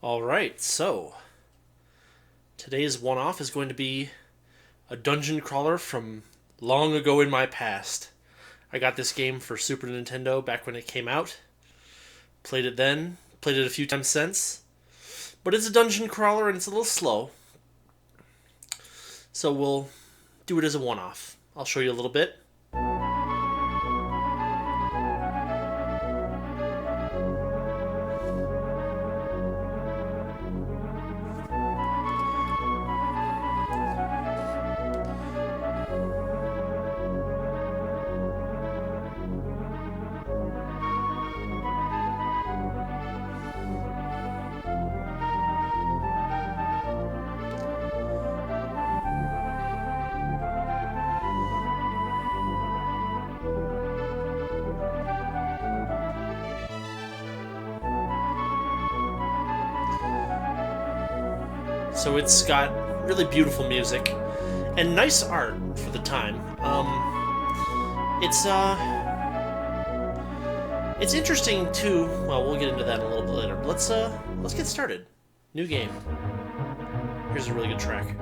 Alright, so today's one-off is going to be a dungeon crawler from long ago in my past. I got this game for Super Nintendo back when it came out. Played it then, played it a few times since. But it's a dungeon crawler and it's a little slow. So we'll do it as a one-off. I'll show you a little bit. So it's got really beautiful music and nice art for the time. It's interesting too. Well, we'll get into that a little bit later. But let's get started. New game. Here's a really good track.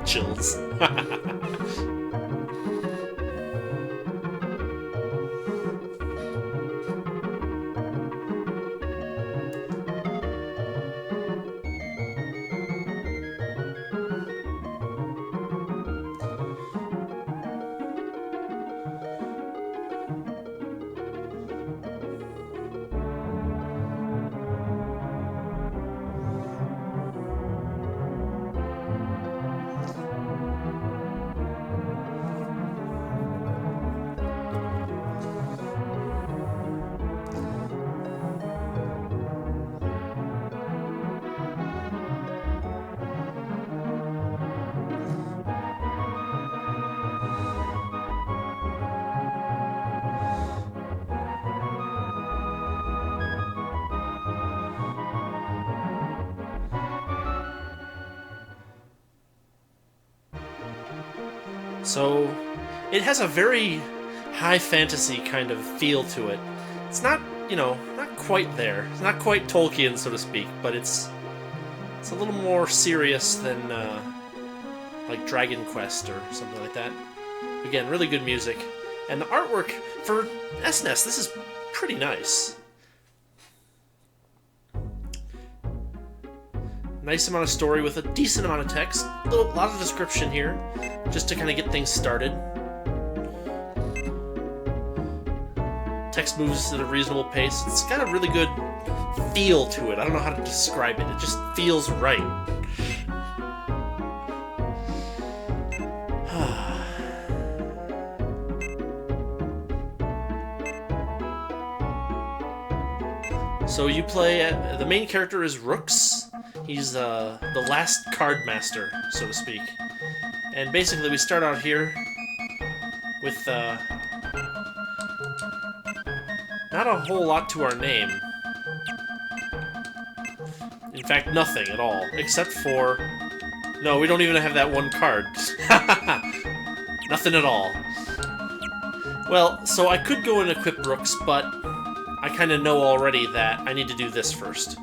Chills. So, it has a very high fantasy kind of feel to it. It's not, not quite there. It's not quite Tolkien, so to speak, but it's a little more serious than like Dragon Quest or something like that. Again, really good music, and the artwork for SNES. This is pretty nice. Nice amount of story with a decent amount of text. A lot of description here, just to kind of get things started. Text moves at a reasonable pace. It's got a really good feel to it. I don't know how to describe it. It just feels right. So you play... the main character is Rooks. He's the last card master, so to speak. And basically we start out here with not a whole lot to our name. In fact, nothing at all, except for... No, we don't even have that one card. Nothing at all. Well, so I could go and equip Brooks, but I kind of know already that I need to do this first.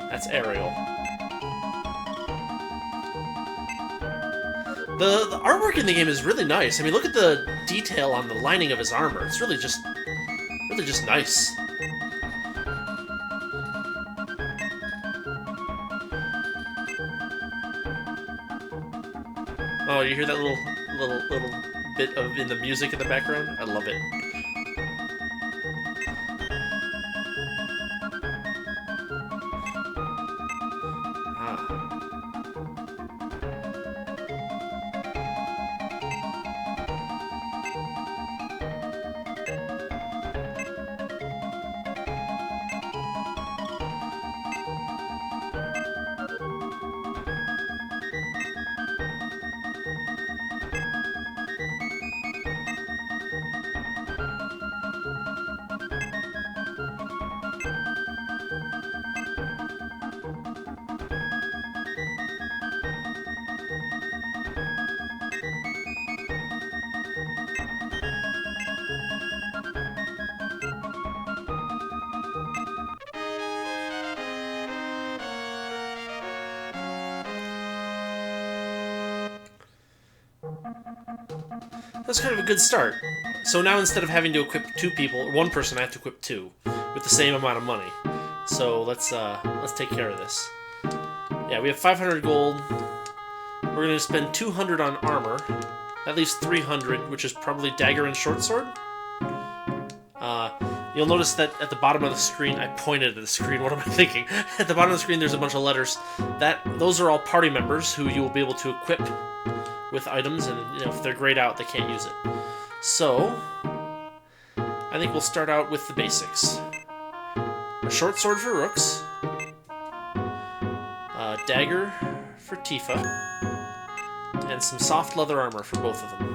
That's Ariel. The artwork in the game is really nice. I mean, look at the detail on the lining of his armor. It's really just nice. Oh, you hear that little bit of in the music in the background? I love it. That's kind of a good start. So now instead of having to equip 2 people, or 1 person, I have to equip 2 with the same amount of money. So let's take care of this. Yeah, we have 500 gold. We're going to spend 200 on armor. That leaves 300, which is probably dagger and short sword. You'll notice that at the bottom of the screen, I pointed at the screen. What am I thinking? At the bottom of the screen, there's a bunch of letters. Those are all party members who you will be able to equip with items, and if they're grayed out, they can't use it. So, I think we'll start out with the basics. A short sword for Rooks. A dagger for Tifa. And some soft leather armor for both of them.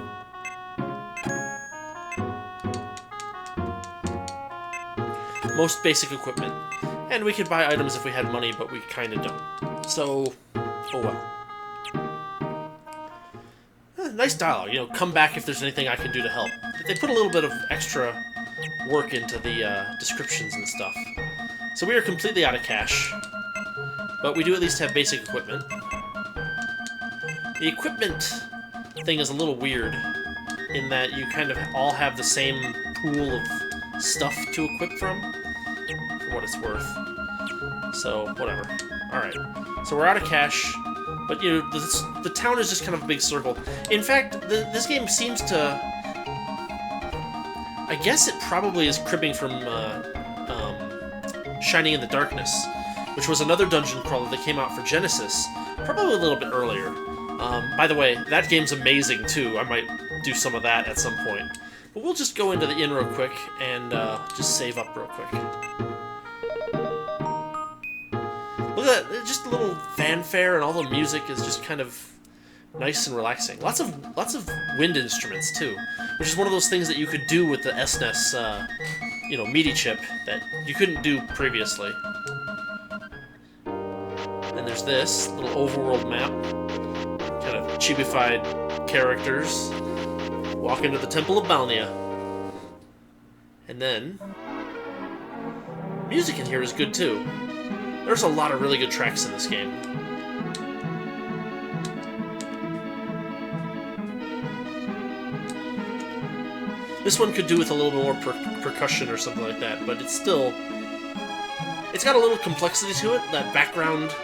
Most basic equipment. And we could buy items if we had money, but we kind of don't. So, oh well. Nice dialogue. Come back if there's anything I can do to help. They put a little bit of extra work into the descriptions and stuff. So we are completely out of cash. But we do at least have basic equipment. The equipment thing is a little weird in that you kind of all have the same pool of stuff to equip from, for what it's worth. So, whatever. Alright. So we're out of cash, but the town is just kind of a big circle. In fact, this game seems to... I guess it probably is cribbing from Shining in the Darkness, which was another dungeon crawler that came out for Genesis, probably a little bit earlier. By the way, that game's amazing too. I might do some of that at some point. But we'll just go into the inn real quick and just save up real quick. Look at that, just a little fanfare, and all the music is just kind of nice and relaxing. Lots of wind instruments too, which is one of those things that you could do with the SNES, MIDI chip that you couldn't do previously. And there's this little overworld map, kind of chibified characters. Walk into the Temple of Balnia. And then music in here is good too. There's a lot of really good tracks in this game. This one could do with a little bit more percussion or something like that, but it's got a little complexity to it, that background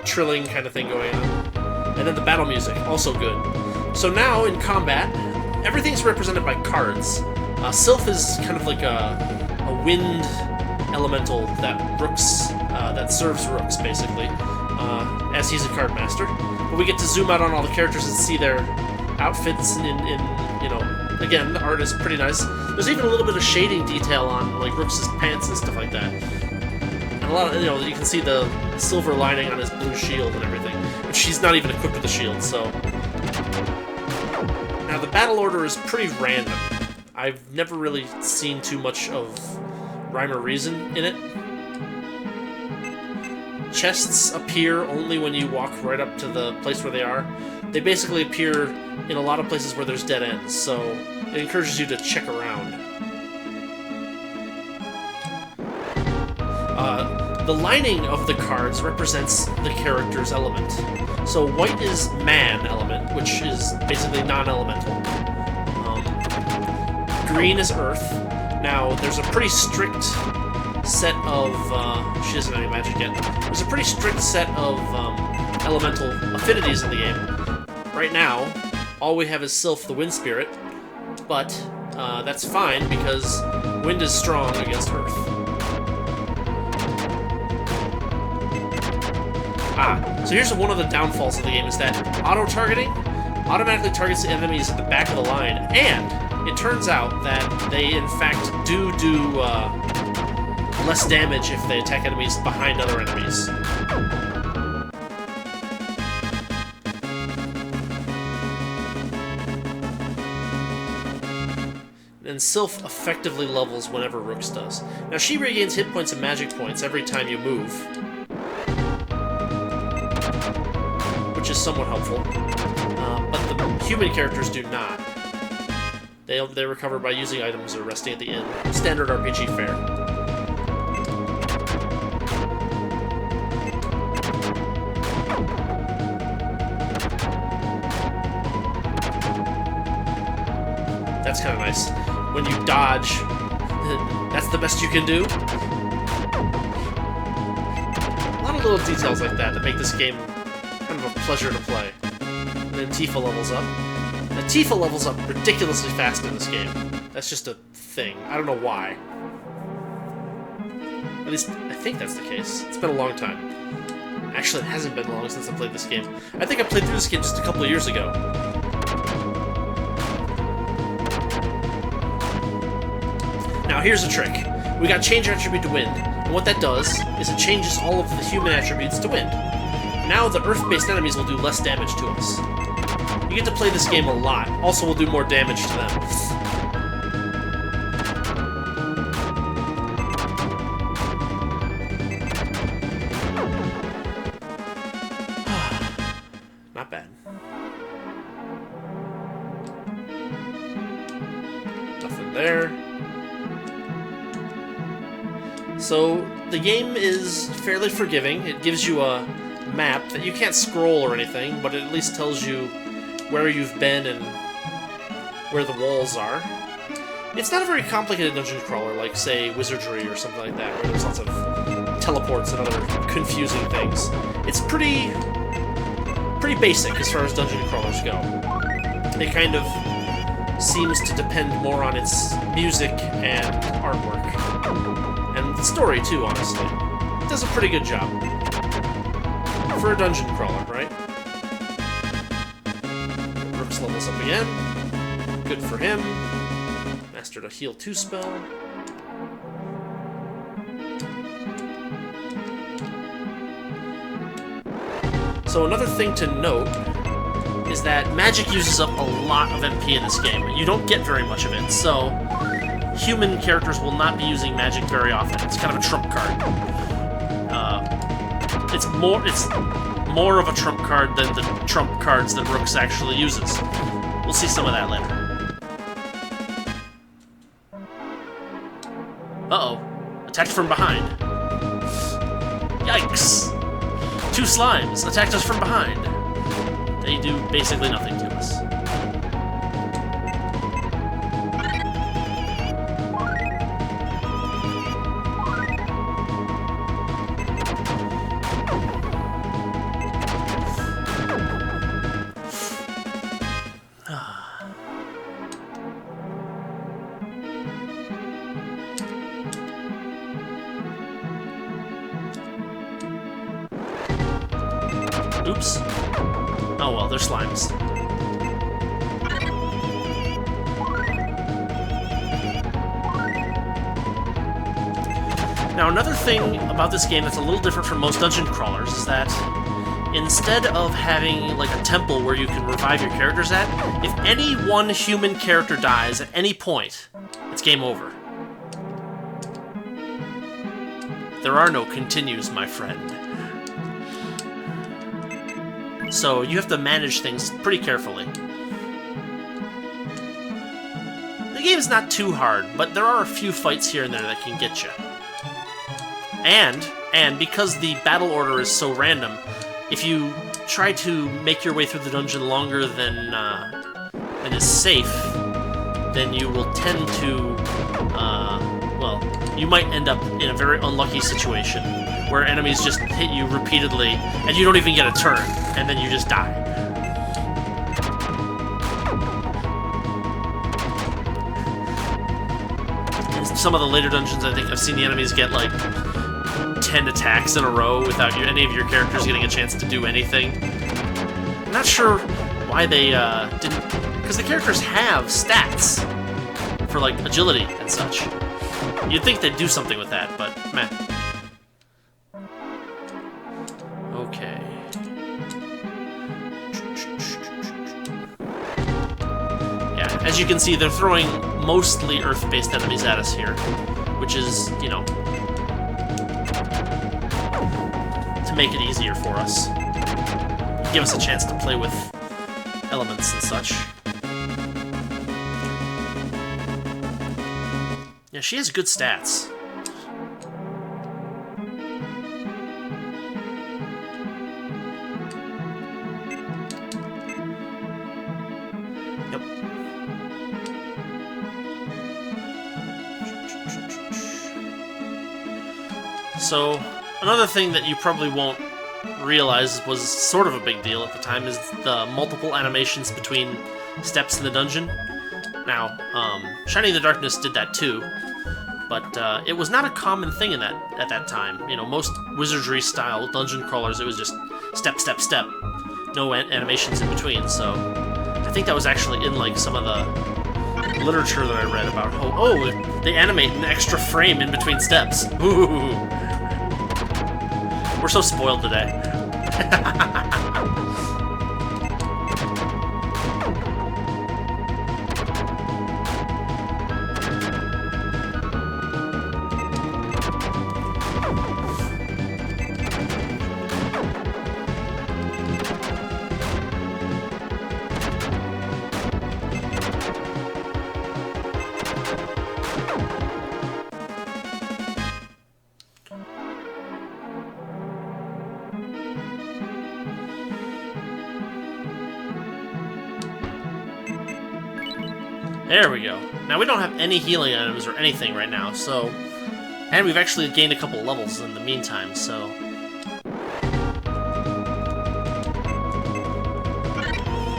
trilling kind of thing going on. And then the battle music, also good. So now, in combat, everything's represented by cards. Sylph is kind of like a wind elemental that serves Rooks, basically, as he's a card master. But we get to zoom out on all the characters and see their outfits again, the art is pretty nice. There's even a little bit of shading detail on, like, Rooks' pants and stuff like that. And a lot of, you can see the silver lining on his blue shield and everything, which he's not even equipped with the shield, so... Now, the battle order is pretty random. I've never really seen too much of rhyme or reason in it. Chests appear only when you walk right up to the place where they are. They basically appear in a lot of places where there's dead ends, so it encourages you to check around. The lining of the cards represents the character's element. So white is man element, which is basically non-elemental. Green is earth. Now, there's a pretty strict set of... she doesn't have any magic yet. There's a pretty strict set of elemental affinities in the game. Right now, all we have is Sylph, the Wind Spirit, but that's fine because wind is strong against earth. So here's one of the downfalls of the game, is that auto-targeting automatically targets the enemies at the back of the line, and it turns out that they, in fact, do less damage if they attack enemies behind other enemies. And Sylph effectively levels whenever Rooks does. Now, she regains hit points and magic points every time you move, which is somewhat helpful, but the human characters do not. They recover by using items or resting at the inn. Standard RPG fare. that's kind of nice. When you dodge, that's the best you can do. A lot of little details like that make this game kind of a pleasure to play. And then Tifa levels up. Now, Tifa levels up ridiculously fast in this game. That's just a thing. I don't know why. At least, I think that's the case. It's been a long time. Actually, it hasn't been long since I played this game. I think I played through this game just a couple of years ago. Now, here's a trick. We got change attribute to wind, and what that does is it changes all of the human attributes to wind. Now the earth-based enemies will do less damage to us. You get to play this game a lot. Also, we'll do more damage to them. Not bad. Nothing there. So, the game is fairly forgiving. It gives you a map that you can't scroll or anything, but it at least tells you where you've been and where the walls are. It's not a very complicated dungeon crawler like, say, Wizardry or something like that, where there's lots of teleports and other confusing things. It's pretty basic as far as dungeon crawlers go. It kind of seems to depend more on its music and artwork. And the story, too, honestly. It does a pretty good job. For a dungeon crawler, right? Rook's levels up again. Good for him. Mastered a heal 2 spell. So another thing to note is that magic uses up a lot of MP in this game. You don't get very much of it, so human characters will not be using magic very often. It's kind of a trump card. It's more of a trump card than the trump cards that Rooks actually uses. We'll see some of that later. Uh-oh. Attacked from behind. Yikes! 2 slimes attacked us from behind. They do basically nothing to us. Oops. Oh well, they're slimes. Now, another thing about this game that's a little different from most dungeon crawlers is that instead of having like a temple where you can revive your characters at, if any one human character dies at any point, it's game over. There are no continues, my friend. So you have to manage things pretty carefully. The game's not too hard, but there are a few fights here and there that can get you. And because the battle order is so random, if you try to make your way through the dungeon longer than is safe, then you will tend to, well, you might end up in a very unlucky situation where enemies just hit you repeatedly and you don't even get a turn, and then you just die. In some of the later dungeons, I think I've seen the enemies get like 10 attacks in a row without any of your characters getting a chance to do anything. I'm not sure why they didn't... because the characters have stats for like agility and such. You'd think they'd do something with that, but meh. Okay. Yeah, as you can see, they're throwing mostly Earth-based enemies at us here, which is, you know, to make it easier for us. Give us a chance to play with elements and such. Yeah, she has good stats. Yep. So, another thing that you probably won't realize was sort of a big deal at the time is the multiple animations between steps in the dungeon. Now, Shining in the Darkness did that too, but it was not a common thing in at that time. You know, most wizardry-style dungeon crawlers, it was just step, step, step, no animations in between. So, I think that was actually in like some of the literature that I read about. Oh, they animate an extra frame in between steps. Ooh, we're so spoiled today. There we go. Now we don't have any healing items or anything right now, so... And we've actually gained a couple levels in the meantime, so...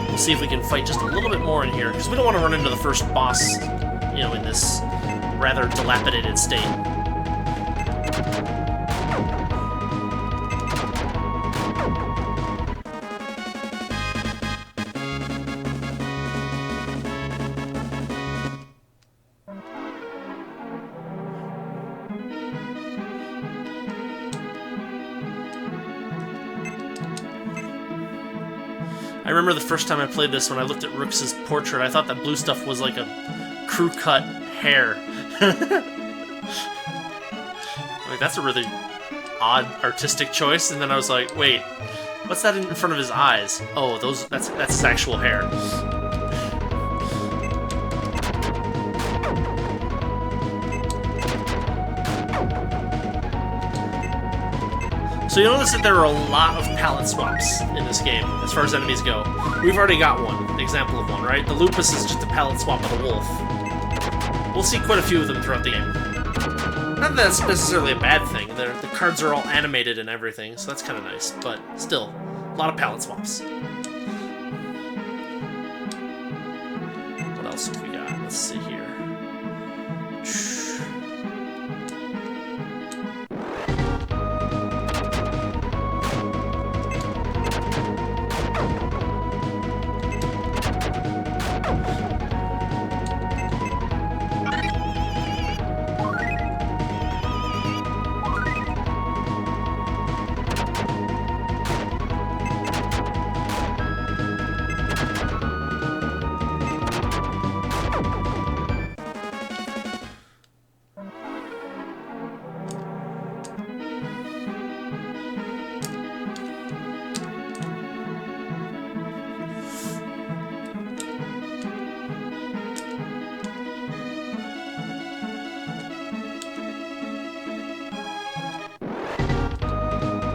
We'll see if we can fight just a little bit more in here, because we don't want to run into the first boss, you know, in this rather dilapidated state. I remember the first time I played this, when I looked at Rooks' portrait, I thought that blue stuff was like a crew-cut hair. Like, that's a really odd artistic choice, and then I was like, wait, what's that in front of his eyes? Oh, that's his actual hair. So you'll notice that there are a lot of palette swaps in this game, as far as enemies go. We've already got one, an example of one, right? The Lupus is just a palette swap of the wolf. We'll see quite a few of them throughout the game. Not that that's necessarily a bad thing. The cards are all animated and everything, so that's kind of nice. But still, a lot of palette swaps. What else have we got? Let's see here.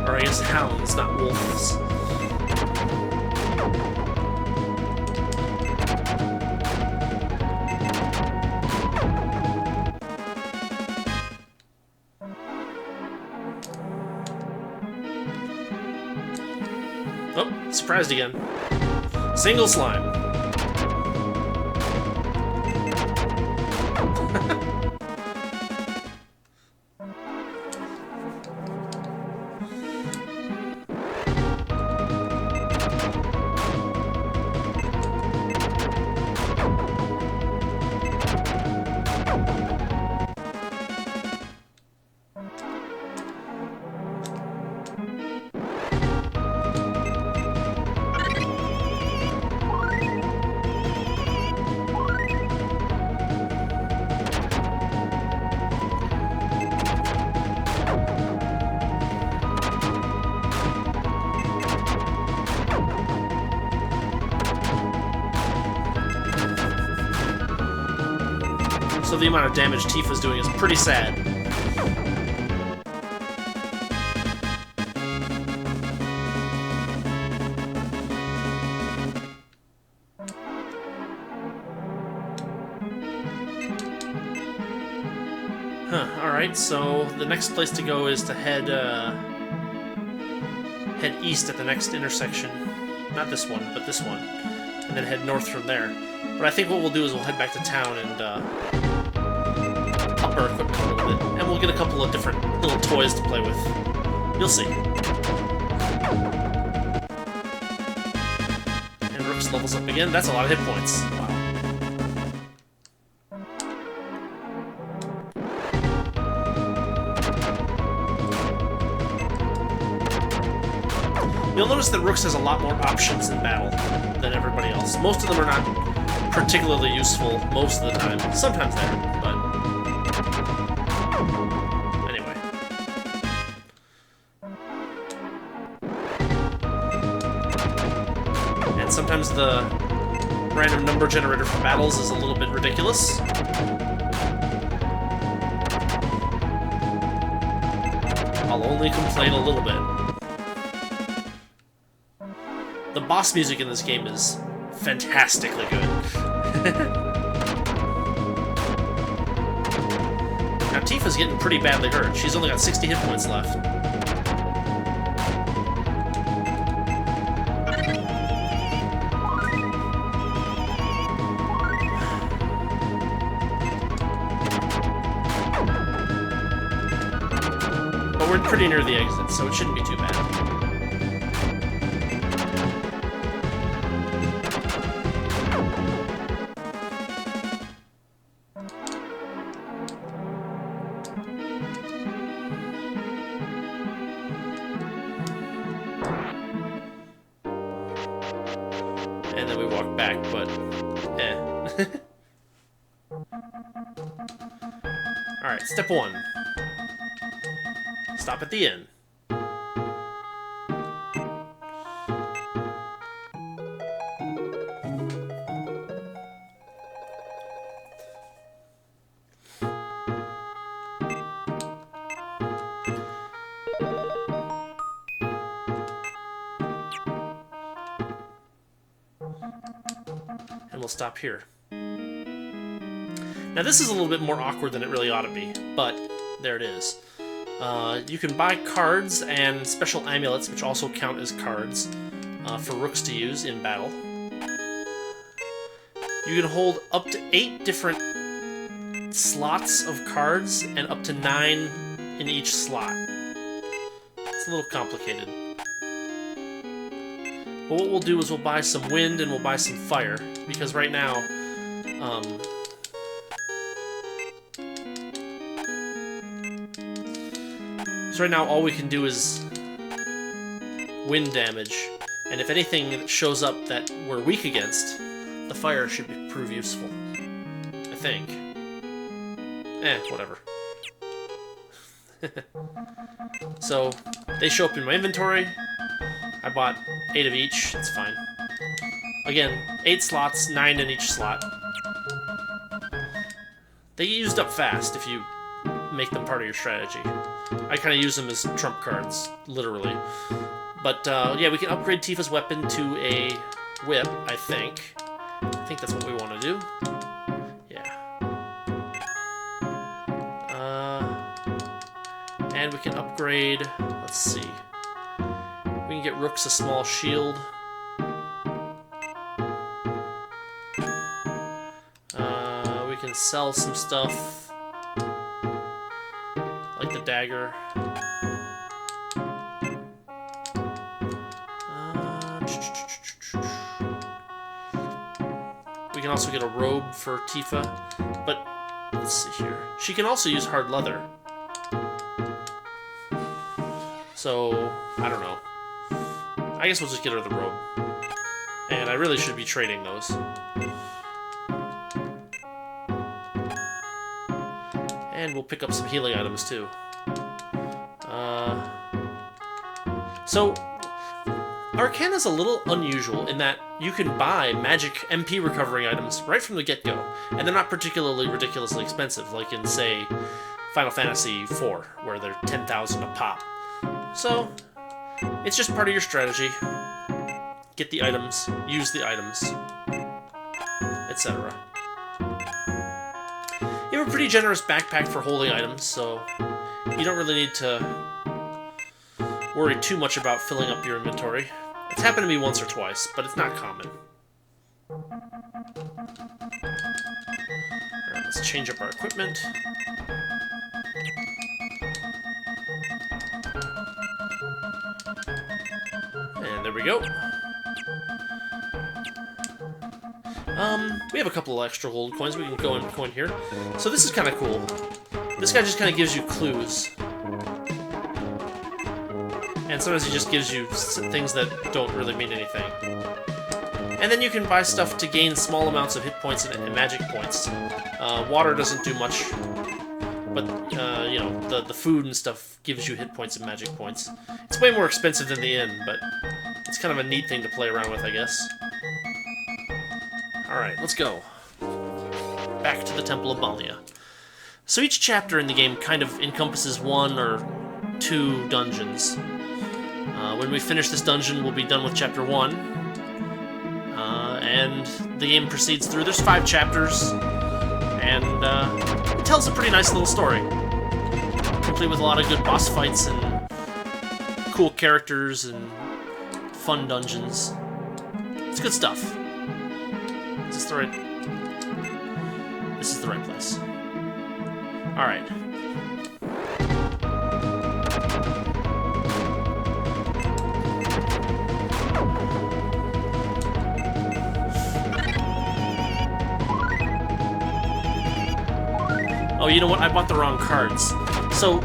Or I guess hounds, not wolves. Oh, surprised again. Single slime. So the amount of damage Tifa's doing is pretty sad. Huh, alright. Alright, so the next place to go is to head east at the next intersection. Not this one, but this one. And then head north from there. But I think what we'll do is we'll head back to town and up our equipment a little bit. And we'll get a couple of different little toys to play with. You'll see. And Rook's levels up again. That's a lot of hit points. Wow. You'll notice that Rooks has a lot more options in battle than everybody else. Most of them are not particularly useful most of the time. Sometimes they are, but... Anyway. And sometimes the random number generator for battles is a little bit ridiculous. I'll only complain a little bit. The boss music in this game is fantastically good. Now Tifa's getting pretty badly hurt. She's only got 60 hit points left. But we're pretty near the exit, so it shouldn't be too bad. And then we walk back, but eh. Alright, step 1. Stop at the inn. And we'll stop here. Now this is a little bit more awkward than it really ought to be, but there it is. You can buy cards and special amulets, which also count as cards, for Rooks to use in battle. You can hold up to 8 different slots of cards and up to 9 in each slot. It's a little complicated. But what we'll do is we'll buy some wind and we'll buy some fire, because right now, all we can do is wind damage, and if anything that shows up that we're weak against, the fire should prove useful. I think. Whatever. So, they show up in my inventory. I bought 8 of each, it's fine. Again, 8 slots, 9 in each slot. They get used up fast if you make them part of your strategy. I kind of use them as trump cards, literally. But, yeah, we can upgrade Tifa's weapon to a whip, I think. I think that's what we want to do. Yeah. And we can upgrade... Let's see. We can get Rooks a small shield. We can sell some stuff. Like the dagger. We can also get a robe for Tifa, but let's see here. She can also use hard leather. So, I don't know. I guess we'll just get her the robe. And I really should be trading those. And we'll pick up some healing items too. So, Arcana's a little unusual in that you can buy magic MP recovering items right from the get-go, and they're not particularly ridiculously expensive, like in, say, Final Fantasy IV, where they're 10,000 a pop. So, it's just part of your strategy. Get the items, use the items, etc. You ever pretty generous backpack for holding items, so you don't really need to worry too much about filling up your inventory. It's happened to me once or twice, but it's not common. Alright, let's change up our equipment. And there we go. We have a couple of extra gold coins. We can go and coin here. So this is kind of cool. This guy just kind of gives you clues. And sometimes he just gives you things that don't really mean anything. And then you can buy stuff to gain small amounts of hit points and magic points. Water doesn't do much, but you know, the food and stuff gives you hit points and magic points. It's way more expensive than the inn, but it's kind of a neat thing to play around with, I guess. Alright, let's go. Back to the Temple of Balia. So each chapter in the game kind of encompasses 1 or 2 dungeons. When we finish this dungeon, we'll be done with Chapter 1. And the game proceeds through. There's 5 chapters, and it tells a pretty nice little story. Complete with a lot of good boss fights and cool characters and fun dungeons. It's good stuff. Is this the right... This is the right place. Alright. Oh, you know what? I bought the wrong cards. So,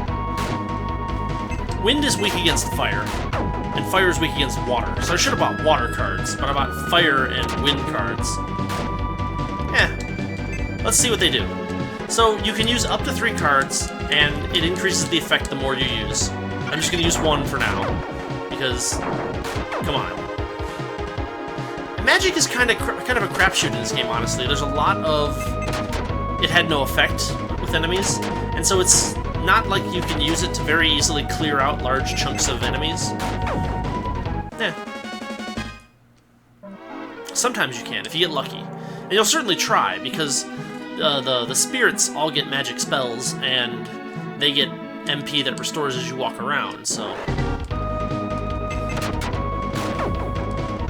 wind is weak against fire, and fire is weak against water. So I should have bought water cards, but I bought fire and wind cards. Let's see what they do. So, you can use up to 3 cards, and it increases the effect the more you use. I'm just going to use 1 for now, because, come on. Magic is kind of a crapshoot in this game, honestly. There's a lot of... It had no effect with enemies, and so it's not like you can use it to very easily clear out large chunks of enemies. Sometimes you can, if you get lucky. And you'll certainly try, because the spirits all get magic spells, and they get MP that restores as you walk around, so...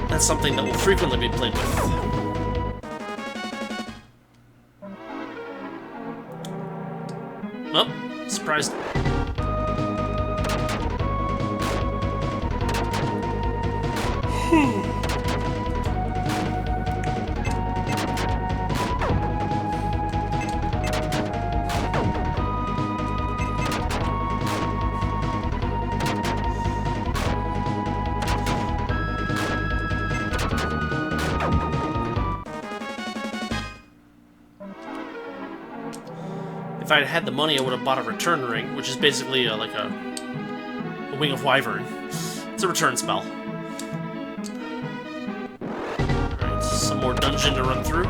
That's something that will frequently be played with. Oh, surprised. If I had had the money, I would have bought a return ring, which is basically like a wing of wyvern. It's a return spell. Alright, some more dungeon to run through.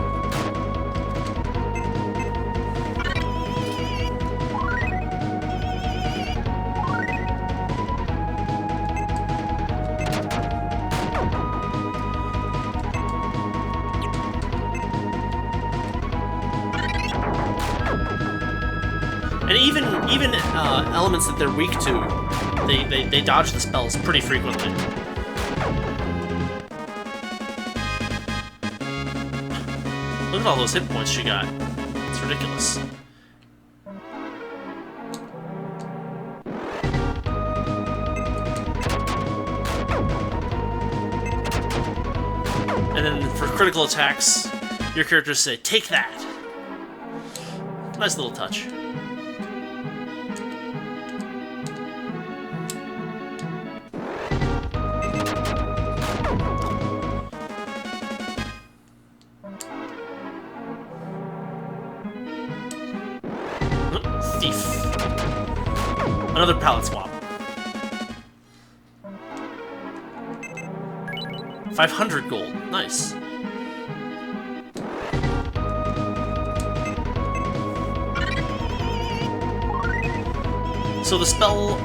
And even elements that they're weak to, they dodge the spells pretty frequently. Look at all those hit points she got. It's ridiculous. And then for critical attacks, your characters say, "Take that!" Nice little touch. Thief. Another palette swap. 500 gold. Nice. So the spell,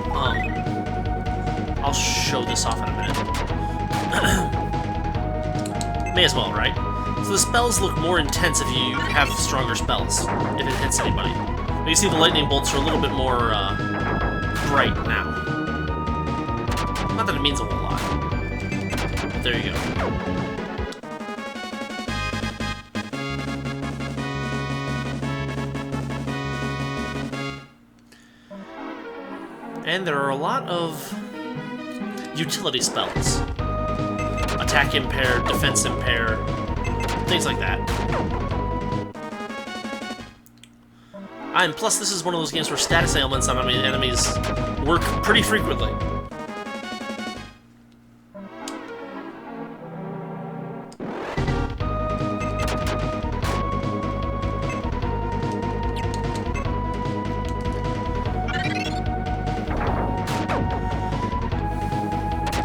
I'll show this off in a minute. May as well, right? So the spells look more intense if you have stronger spells, if it hits anybody. You see the lightning bolts are a little bit more bright now. Not that it means a whole lot. But there you go. And there are a lot of utility spells. Attack impair, defense impair, things like that. And plus, this is one of those games where status ailments on enemies work pretty frequently.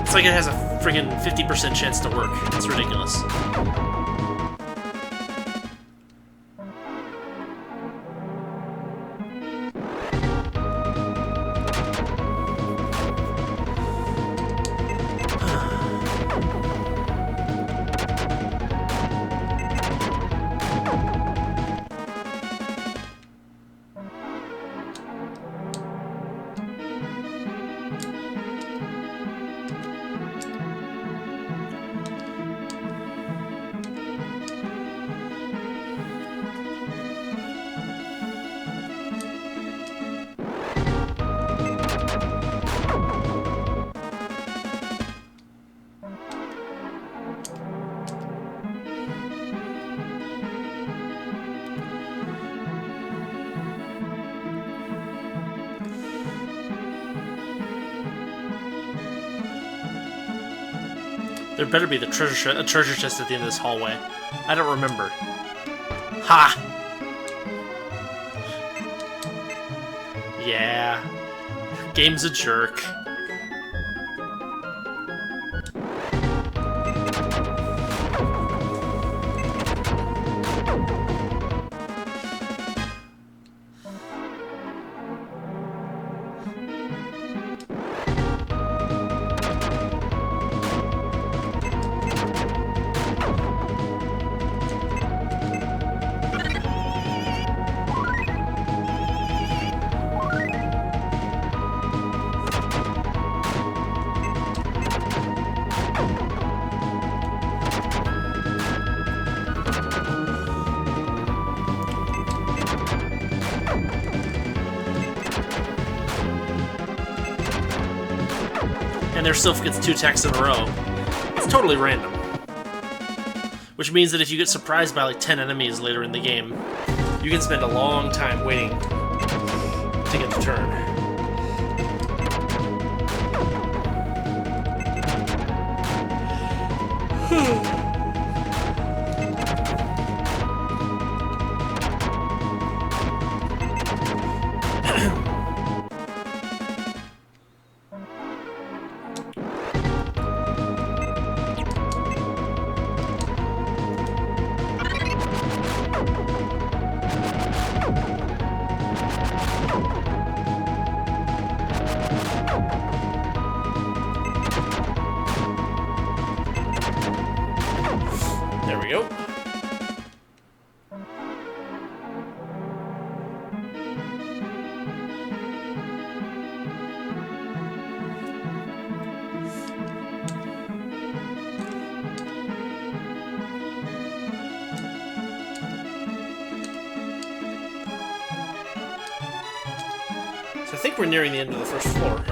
It's like it has a friggin' 50% chance to work. It's ridiculous. There better be the treasure chest at the end of this hallway. I don't remember. Ha! Yeah. Game's a jerk. And their Sylph gets 2 attacks in a row. It's totally random. Which means that if you get surprised by like 10 enemies later in the game, you can spend a long time waiting to get the turn. There we go. So I think we're nearing the end of the first floor.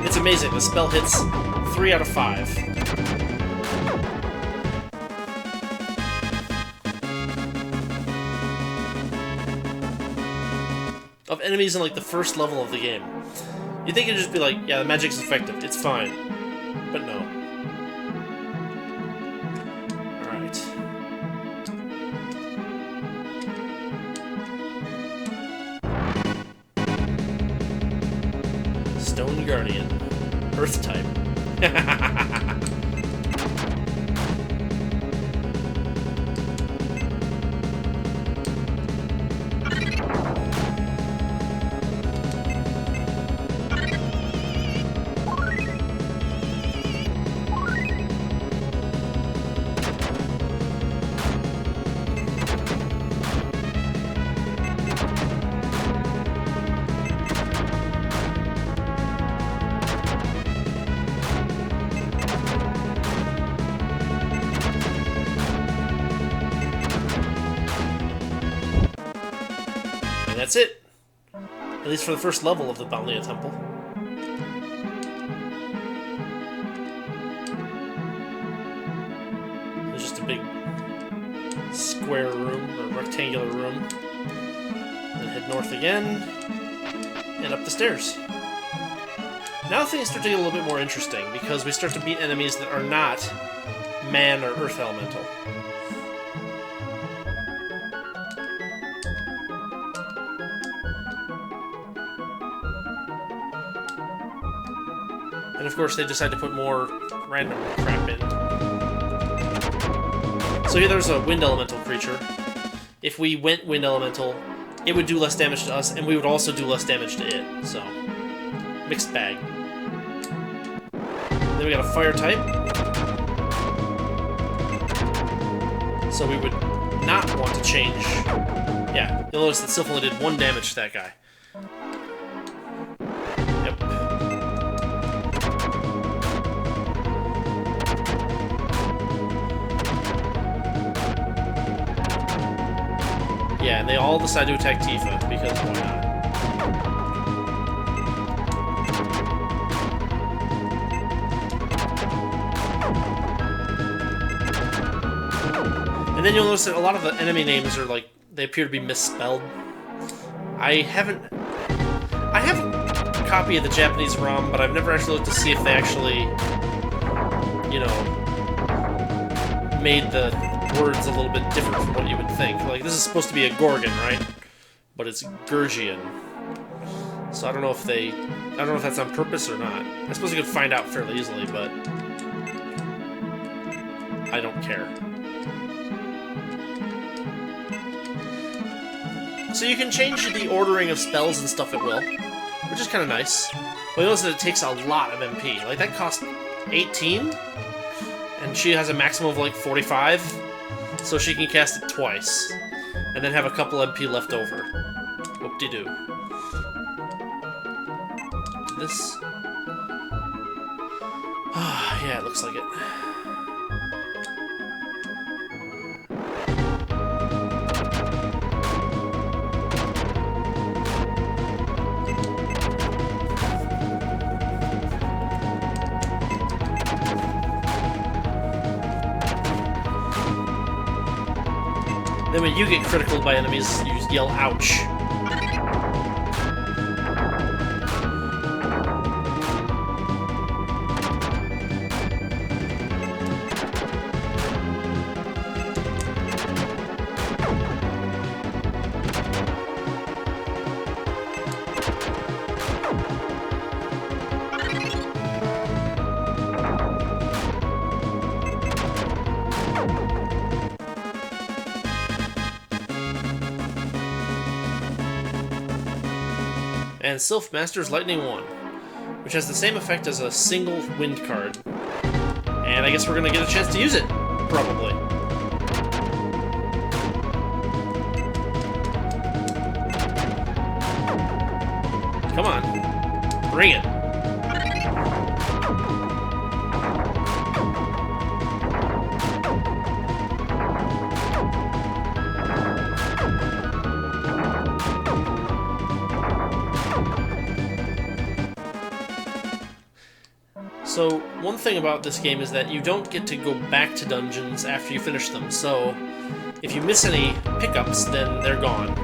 It's amazing. The spell hits 3 out of 5. Of enemies in like the first level of the game. You'd think it'd just be like, yeah, the magic's effective, it's fine. But no. Alright. Stone Guardian. Earth type. And that's it. At least for the first level of the Balnea Temple. There's just a big square room, or rectangular room. Then head north again, and up the stairs. Now things start to get a little bit more interesting, because we start to beat enemies that are not man or earth elemental. And of course they decide to put more random crap in. So here there's a wind elemental creature. If we went wind elemental, it would do less damage to us, and we would also do less damage to it. So, mixed bag. Then we got a fire type. So we would not want to change. Yeah, you'll notice that Sylph only did 1 damage to that guy. Yep. Yeah, and they all decide to attack Tifa, because why not? And then you'll notice that a lot of the enemy names are like, they appear to be misspelled. I have a copy of the Japanese ROM, but I've never actually looked to see if they actually, you know, made the words a little bit different from what you would think. Like, this is supposed to be a Gorgon, right? But it's Gurgian. So I don't know if that's on purpose or not. I suppose you could find out fairly easily, but I don't care. So you can change the ordering of spells and stuff at will, which is kind of nice. But you notice that it takes a lot of MP. Like, that costs 18, and she has a maximum of like 45, so she can cast it twice, and then have a couple MP left over. Whoop-de-doo. This? Yeah, it looks like it. Then when you get critical by enemies, you yell, ouch. And Sylph masters Lightning 1, which has the same effect as a single wind card. And I guess we're gonna get a chance to use it, probably. Come on, bring it. So, one thing about this game is that you don't get to go back to dungeons after you finish them, so if you miss any pickups, then they're gone.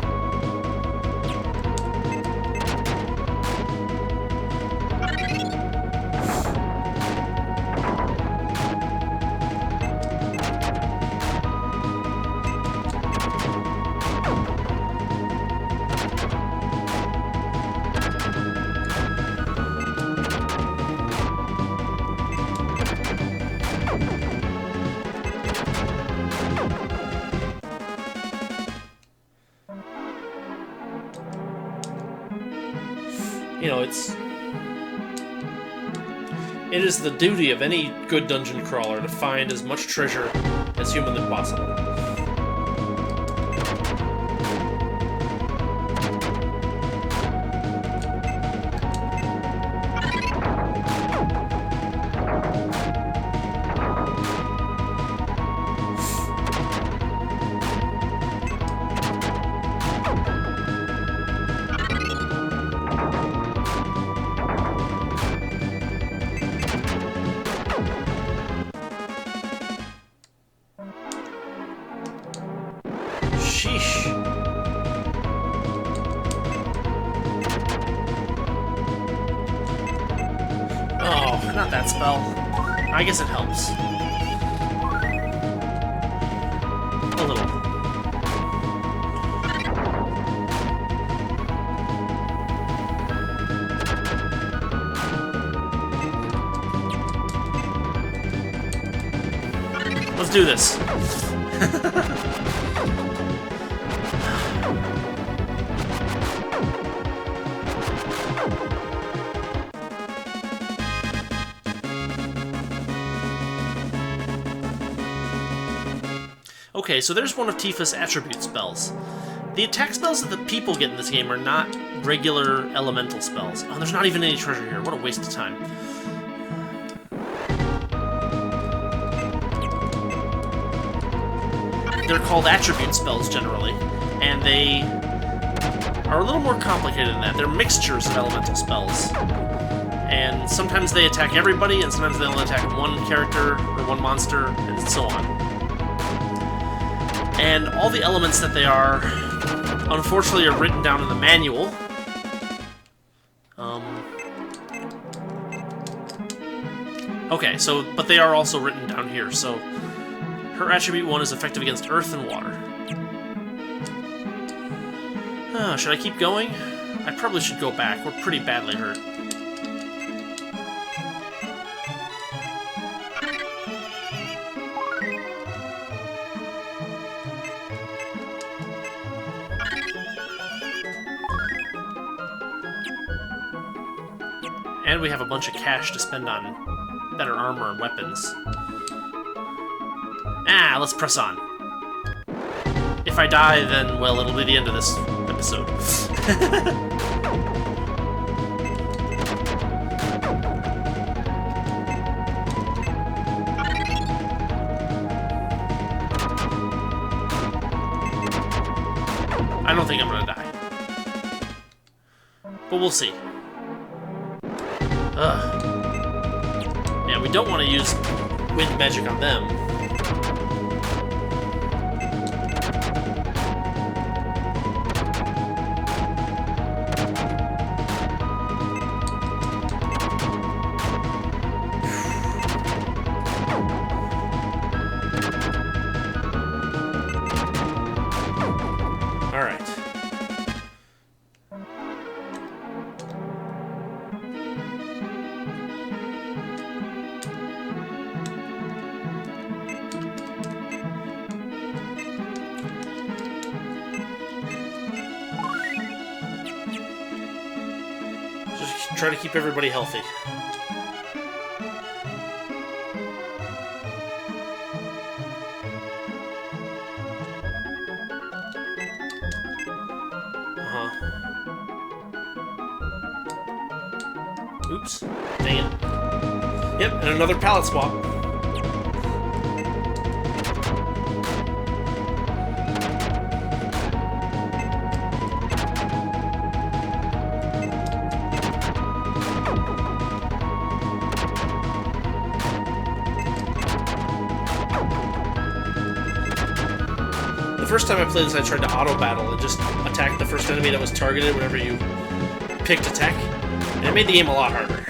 You know, it is the duty of any good dungeon crawler to find as much treasure as humanly possible. Sheesh. Oh, not that spell. I guess it helps. A little. Let's do this. Okay, so there's one of Tifa's attribute spells. The attack spells that the people get in this game are not regular elemental spells. Oh, there's not even any treasure here. What a waste of time. They're called attribute spells generally, and they are a little more complicated than that. They're mixtures of elemental spells. And sometimes they attack everybody, and sometimes they only attack one character or one monster, and so on. And all the elements that they are, unfortunately, are written down in the manual. Okay, so, but they are also written down here, so her attribute 1 is effective against earth and water. Should I keep going? I probably should go back. We're pretty badly hurt. And we have a bunch of cash to spend on better armor and weapons. Let's press on. If I die, then, well, it'll be the end of this episode. I don't think I'm gonna die. But we'll see. Yeah, we don't want to use wind magic on them. Alright. Try to keep everybody healthy. Oops. Dang it. Yep, and another pallet swap. The first time I played this, I tried to auto-battle and just attack the first enemy that was targeted whenever you picked attack, and it made the game a lot harder.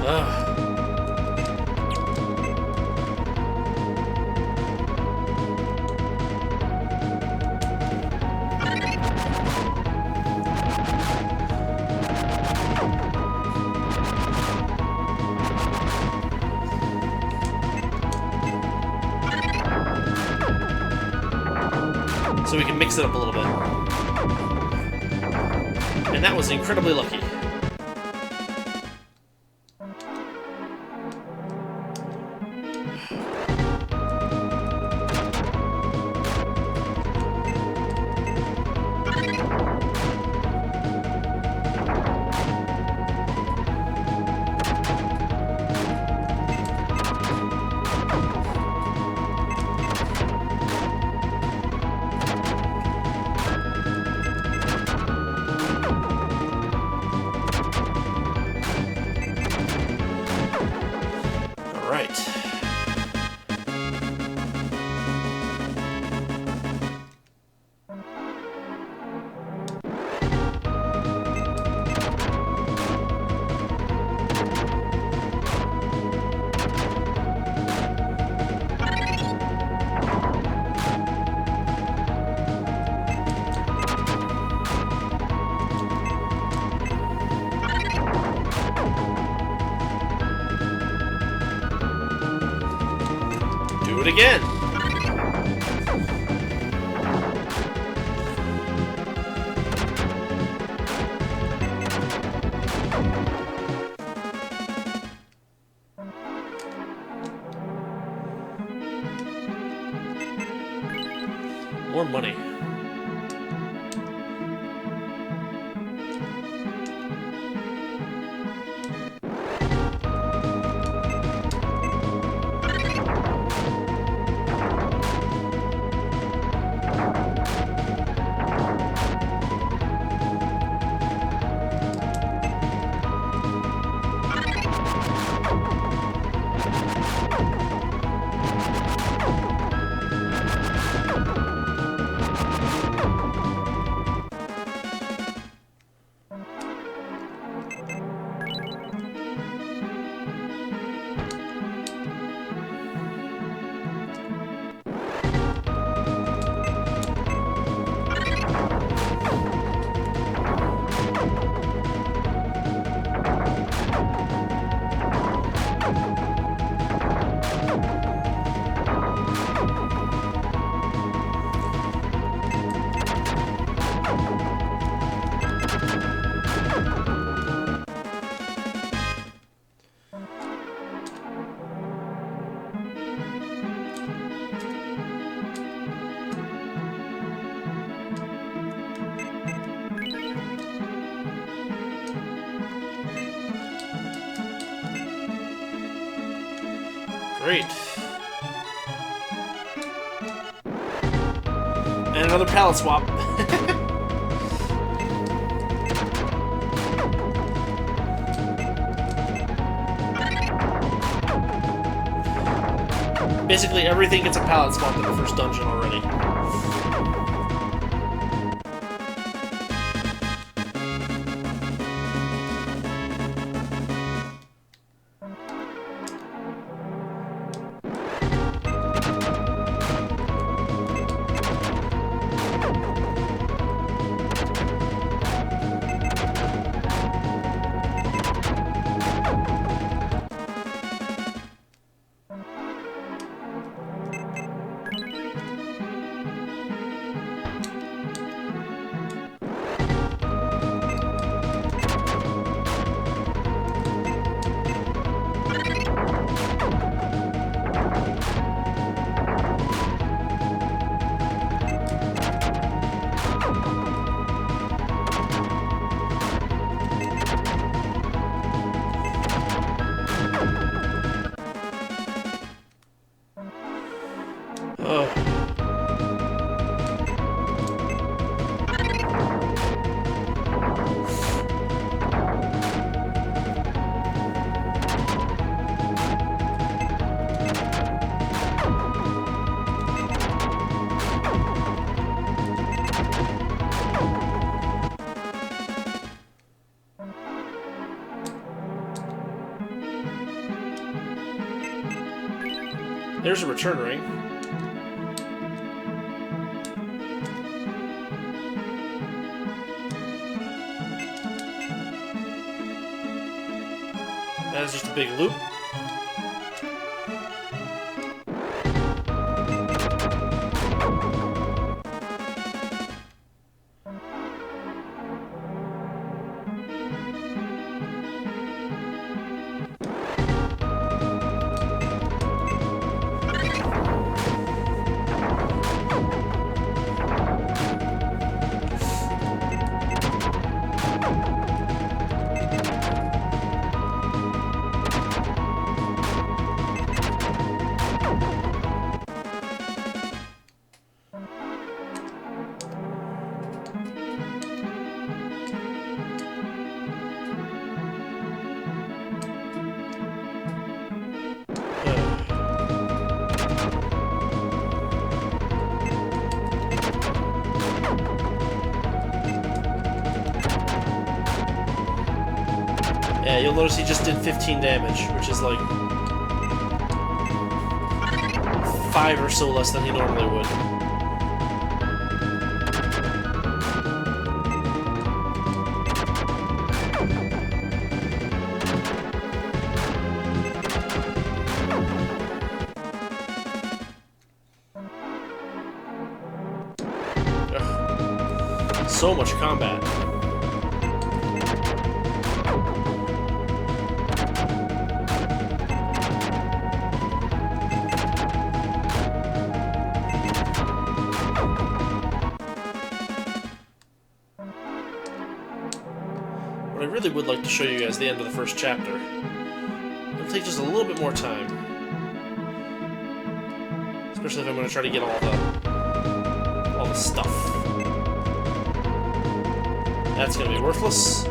Ugh. So we can mix it up a little bit. And that was incredibly lucky. Do it again! More money. Great. And another palette swap. Basically everything gets a palette swap in the first dungeon already. There's a return ring. That is just a big loop. Yeah, you'll notice he just did 15 damage, which is like 5 or so less than he normally would. so much combat. What I really would like to show you guys the end of the first chapter. It'll take just a little bit more time. Especially if I'm going to try to get all the stuff. That's going to be worthless.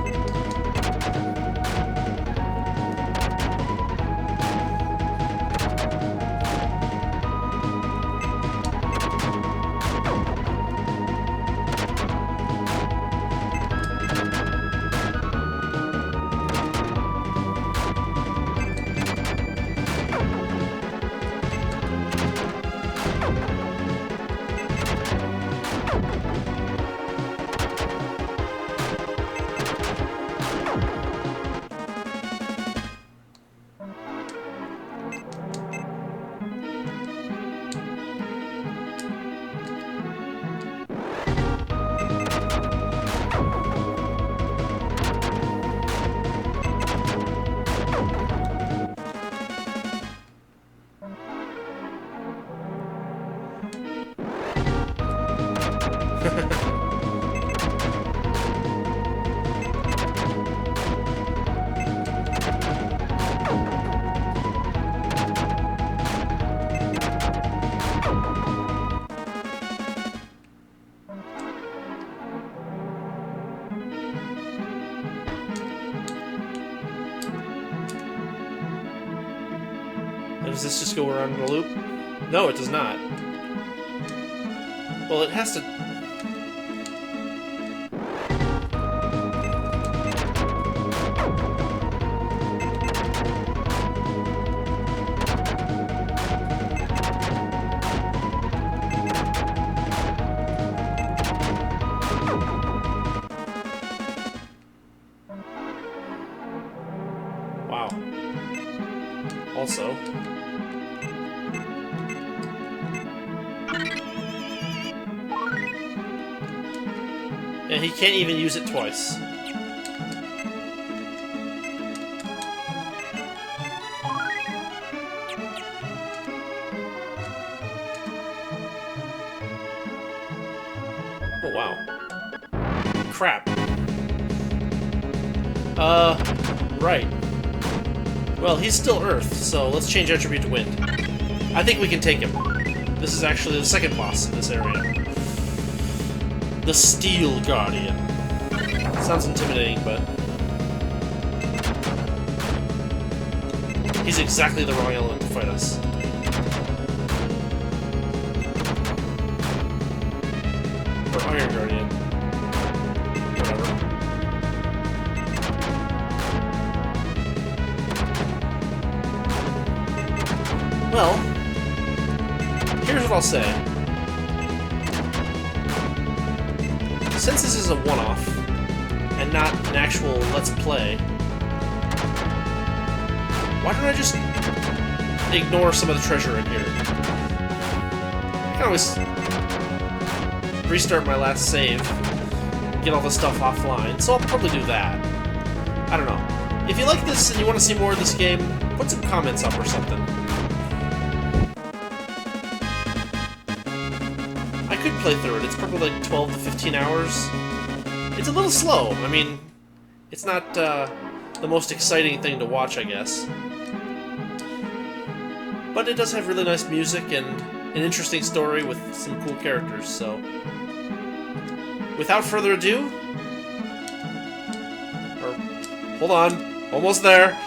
Does this just go around in a loop? No, it does not. Well, it has to... Wow. Also... and he can't even use it twice. Oh, wow. Crap. Right. Well, he's still Earth, so let's change attribute to Wind. I think we can take him. This is actually the second boss in this area. The Steel Guardian. Sounds intimidating, but... he's exactly the wrong element to fight us. Or Iron Guardian. Whatever. Well, here's what I'll say. Since this is a one-off, and not an actual Let's Play, why don't I just ignore some of the treasure in here? I can always restart my last save, get all the stuff offline, so I'll probably do that. I don't know. If you like this and you want to see more of this game, put some comments up or something. I could play through it. It's probably like 12 to 15 hours. It's a little slow. I mean, it's not the most exciting thing to watch, I guess. But it does have really nice music and an interesting story with some cool characters, so... without further ado... or... hold on. Almost there.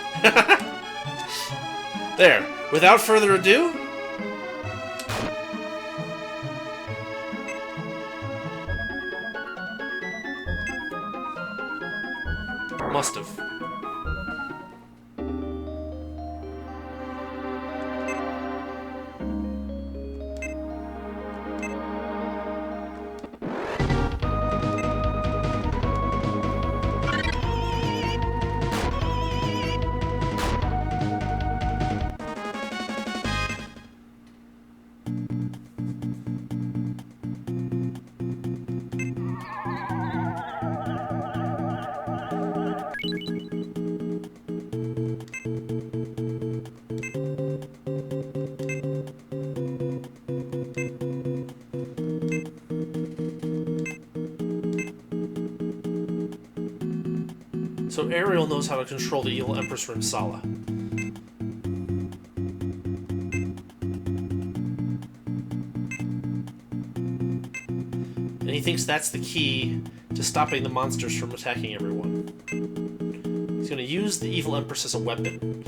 There. Without further ado... must have. So Ariel knows how to control the evil Empress from Sala. And he thinks that's the key to stopping the monsters from attacking everyone. He's going to use the evil Empress as a weapon.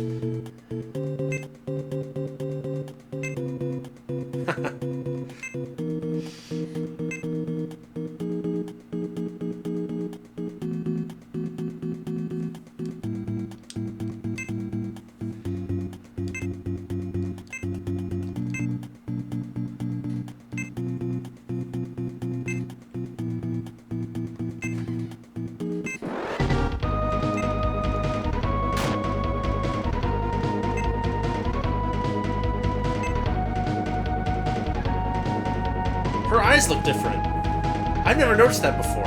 Her eyes look different. I've never noticed that before.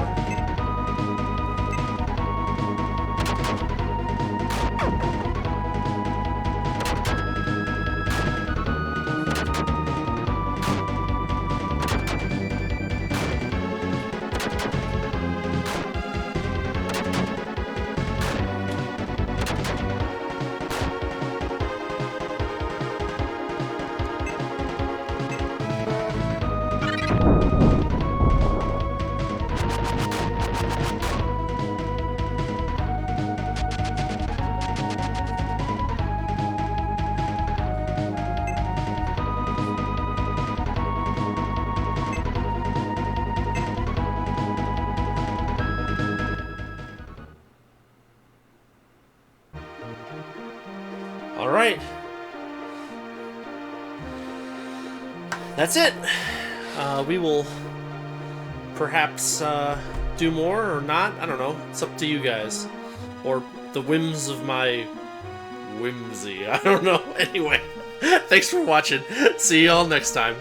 Alright. That's it. We will perhaps do more or not. I don't know. It's up to you guys. Or the whims of my whimsy. I don't know. Anyway, thanks for watching. See y'all next time.